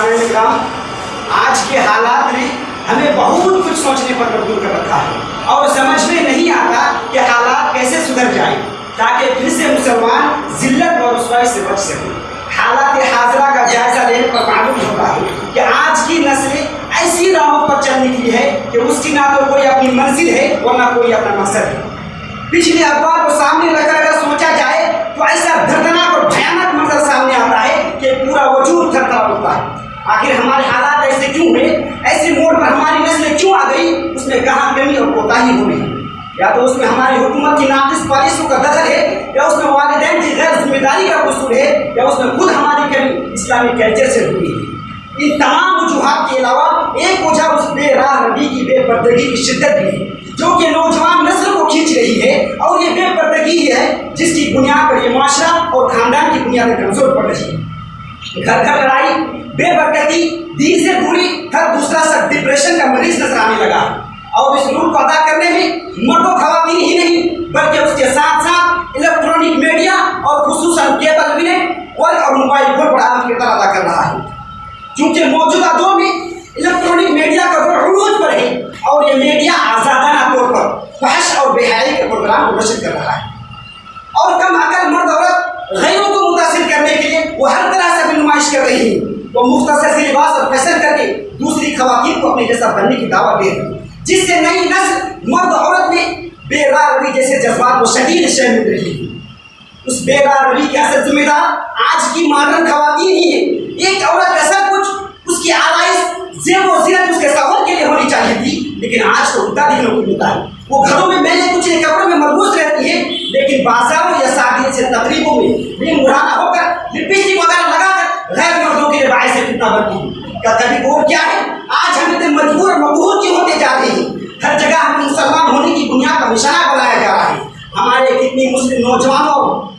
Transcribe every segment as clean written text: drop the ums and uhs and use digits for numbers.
सामने इकराम, आज के हालात ने हमें बहुत कुछ सोचने पर मजबूर कर रखा है और समझ में नहीं आता कि हालात कैसे सुधर जाए ताकि फिर से मुसलमान जिल्लत और रुसवाई से बच सके। हालात हाजरा का जायजा लेने पर मालूम होता है कि आज की नस्लें ऐसी राहों पर चल निकली है कि उसकी ना तो कोई अपनी मंजिल है और ना कोई अपना मकसद है। पिछले अखबार को सामने रखकर अगर सोचा जाए तो ऐसा दर्दनाक और भयानक मंजर सामने आता है कि पूरा वजूद थरथरा उठता है। आखिर हमारे हालात ऐसे क्यों हुए, ऐसे मोड़ पर हमारी नस्लें क्यों आ गई, उसमें कहाँ कमी और कोताही हो गई? या तो उसमें हमारी हुकूमत की नाक़िस पॉलिसियों का दखल है, या उसमें वालिदैन की गैर जिम्मेदारी का कसूर है, या उसमें खुद हमारी कमी इस्लामी कल्चर से हुई है। इन तमाम वजूहात के अलावा एक वजह उस बेराह रवी की बेपर्दगी की शिद्दत भी है जो कि नौजवान नस्ल को खींच रही है, और ये बेपर्दगी है जिसकी बुनियाद पर ये माशरा और ख़ानदान की बुनियादें कमज़ोर पड़ रही है। घर घर लड़ाई, बेबरकती, दीन से दूरी, हर दूसरा शख्स डिप्रेशन का मरीज नजर आने लगा और इस रूल को अदा करने में मर्दों ख़वातीन ही नहीं बल्कि उसके साथ साथ इलेक्ट्रॉनिक मीडिया और खुसूसन केबल नेटवर्क और मोबाइल फोन बड़ा अहम किरदार अदा कर रहा है। क्योंकि मौजूदा दौर में इलेक्ट्रॉनिक मीडिया का दौर उरूज पर है और ये मीडिया आज़ादाना तौर पर फहश और बेहयाई के प्रोग्राम को नशर कर रहा है, और कम अकल मर्द औरत गैरों को मुतासिर करने के लिए वो हर तरह से नुमाइश कर रही है। वो मुख्तसर से लिबास और फैशन करके दूसरी खवातीन को अपने जैसा बनने की दावत दे रही है, जिससे नई नस्ल मर्द औरत में बेरारवी जैसे जज्बात को शदीद शय मिल रही है। उस बेरारवी के असल जिम्मेदार आज की मॉडर्न खवातीन ही है। एक औरत का सब कुछ, उसकी आराइश, ज़ेब व ज़ीनत उसके सफर के लिए होनी चाहिए थी, लेकिन आज तो उल्टा देखने को मिलता है। वो घरों में मैले कुचले कपड़ों में मलबूस रहती है, लेकिन बाजारों या शादी से तकरीबों में बेमुराना होकर लिपस्टिक वगैरह लगाकर गैर मर्दों के लिए बायस फितना बनती है। क्या कभी और क्या है, आज हम इतने मजबूर और मकबूल क्यों होते जा रहे हैं? हर जगह हम मुसलमान होने की बुनियाद का निशाना बनाया जा रहा है। हमारे कितनी मुस्लिम नौजवानों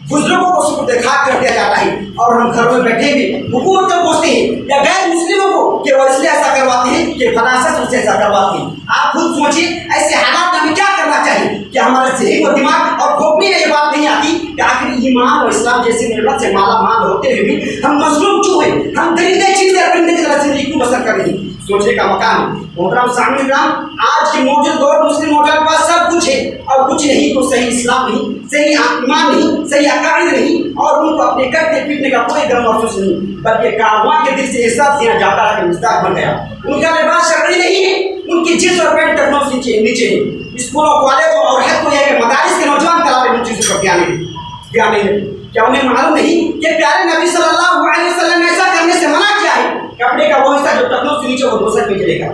बुजुर्गों को सुपुर्द खाक कर दिया जाता है, और हम घरों में बैठे हुए हुकूमत को पूछते हैं या गैर मुस्लिमों को कि वो इसलिए ऐसा करवाते हैं कि फलासत उससे ऐसा करवाते हैं। आप खुद सोचिए, ऐसे हालात में हमें क्या करना चाहिए कि हमारे ज़हन और दिमाग और खोपड़ी में ये बात नहीं आती कि आखिर ईमान और इस्लाम जैसी नेमत से माला माल होते हुए भी हम मजलूम क्यों हैं, हम दरिंदे चीज़ें अपने की तरह जिंदगी क्यों बसर कर रही हैं? सोचने का मकान है। मोहतरम सामने इकराम, आज के मौजूद दौर मुस्लिम नौजवान के पास सब कुछ है, और कुछ नहीं तो सही इस्लाम नहीं, सही ईमान नहीं, सही अकाइद नहीं, और उनको अपने कटने पीटने का कोई गम महसूस नहीं, बल्कि कारवां के दिल से एहसास दिया जाता है कि मिज़ाज बन गया। उनका लिबास शरई नहीं है, उनकी जिन्स और पैंट तक नीचे है। स्कूलों, कॉलेजों और हद तो यह कि मदारिस के नौजवान तलाब इन चीज़ों पर ध्यान नहीं। क्या उन्हें मालूम नहीं कि प्यारे नबी सल्लल्लाहु अलैहि वसल्लम ने ऐसा करने से मना किया है? कपड़े का वो हिस्सा जो टखनों से नीचे वो दोसर में चलेगा।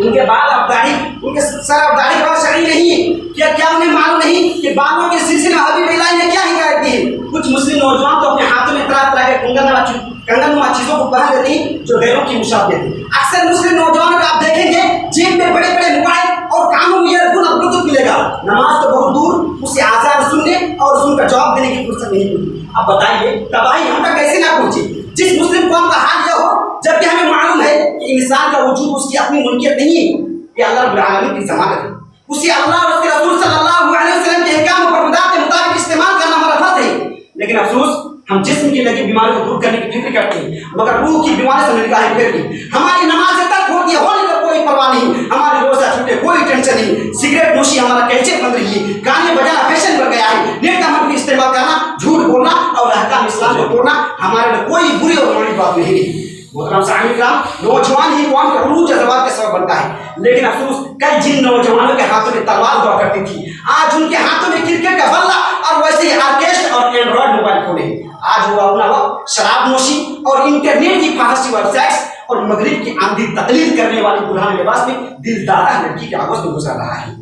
उनके बाल और दाढ़ी, उनके सर और दाढ़ी का शरीर नहीं है। क्या उन्हें मालूम नहीं कि बालों के सिलसिले में हबीब इलाही ने क्या हिदायत दी है? कुछ मुस्लिम नौजवान तो अपने हाथों में तरह तरह के कंगननुमा चीज़ों को पहन लेते हैं जो गैरों की मुशाबहत है। अक्सर मुस्लिम नौजवानों को आप देखेंगे जेब में बड़े बड़े मोबाइल और कानों में ईयरफोन और ब्लूटूथ मिलेगा। नमाज तो बहुत दूर, उसे आज़ान सुनने और उनका जवाब देने की फुर्सत नहीं मिली। अब बताइए तबाही हम तक कैसे ना पहुंचे? जिस मुस्लिम कौम का हाल यह हो, जबकि हमें मालूम है कि इंसान का वजूद उसकी अपनी मुल्कियत नहीं है, ये अल्लाह रब्बुल आलमीन की ज़मानत है। उसी अल्लाह और उसके रसूल सल्लल्लाहु अलैहि वसल्लम के अहकाम और फरमात के मुताबिक इस्तेमाल करना हमारा फर्ज है। लेकिन अफसोस, हम जिस्म की लगी बीमारी को दूर करने की फिक्र करते हैं, मगर रूह की बीमारी से निगाहें फेरते हैं। हमारी नमाज तक होती है, होने का कोई परवाह नहीं, हमारी रोज़ा छूटे कोई टेंशन नहीं। सिगरेट नोशी हमारा कल्चर बन रही है, गाने बजाना फैशन बन गया है, नेट का मंफी इस्तेमाल करना, झूठ बोलना और अहकाम इस्लाम को तोड़ना हमारे लिए कोई बुरी और बड़ी बात नहीं है। मोहतरम सामईन इकराम, नौजवान ही कौम के उरूज जज़्बात का सबब बनता है, लेकिन अफसोस कल जिन नौजवानों के हाथों में तलवार हुआ करती थी, आज उनके हाथों में क्रिकेट का बल्ला और वैसे ही ऑर्केस्ट्रा और एंड्रॉयड मोबाइल फोन है। आज वो अपना वक्त शराब नोशी और इंटरनेट की फाहशी वेबसाइट्स और मगरिब की आंधी तकलीफ करने वाली पुराने लिबास में दिलदारा लड़की के आगोश में गुजर रहा है।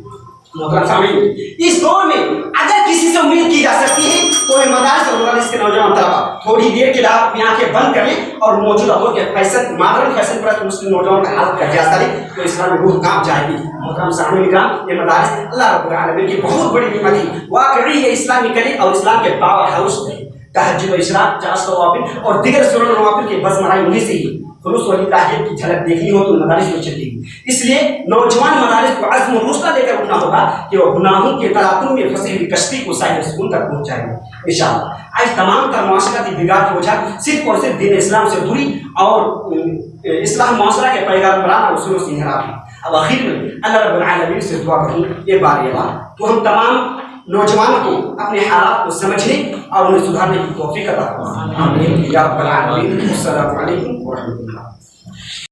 मोहतरम सामईन, इस दौर में अगर किसी से उम्मीद की जा सकती है तो ये मदारिस और मदारिस के नौजवान तलबा थोड़ी देर के लिए अपनी आंखें बंद कर लें और मौजूदा दौर के फैशन मॉडर्न फैशन पर मुस्लिम नौजवान का हालत का जायजा लें, तो इस्लाम में रूह कांप जाएगी। मोहतरम सामईन इकराम, ये मदारिस अल्लाह रब्बुल आलमीन की बहुत बड़ी नेमत है। वाकई ये इस्लामी कली और इस्लाम के पावर हाउस है। तहज्जुद व इशराक, चाश नवाफिल और दीगर सुन्नत नवाफिल की बज़मराई उन्हीं से ही खुलूस व इलाहियत की झलक देखनी हो तो मदारिस में चलेगी। इसलिए नौजवान मदारिस को अज़्म और हौसला लेकर उठना होगा कि वो गुनाहों के तरातुम में फंसी हुई कश्ती को साहिल सुकून तक पहुँचाएंगे इंशाअल्लाह। आज तमाम तर माशराती बिगाड़ की वजह सिर्फ और सिर्फ दीन इस्लाम से दूरी और اصلاح معاشرہ کے پیغمبران اور اصولوں سے انحراف ہے. اب آخر میں اللہ رب العالمین سے دعا کروں ایک بار تو ہم تمام نوجوانوں کو اپنے حالات کو سمجھنے اور انہیں سدھارنے کی توفیق عطا فرمائے. آمین یا رب العالمین. السلام علیکم ورحمۃ اللہ.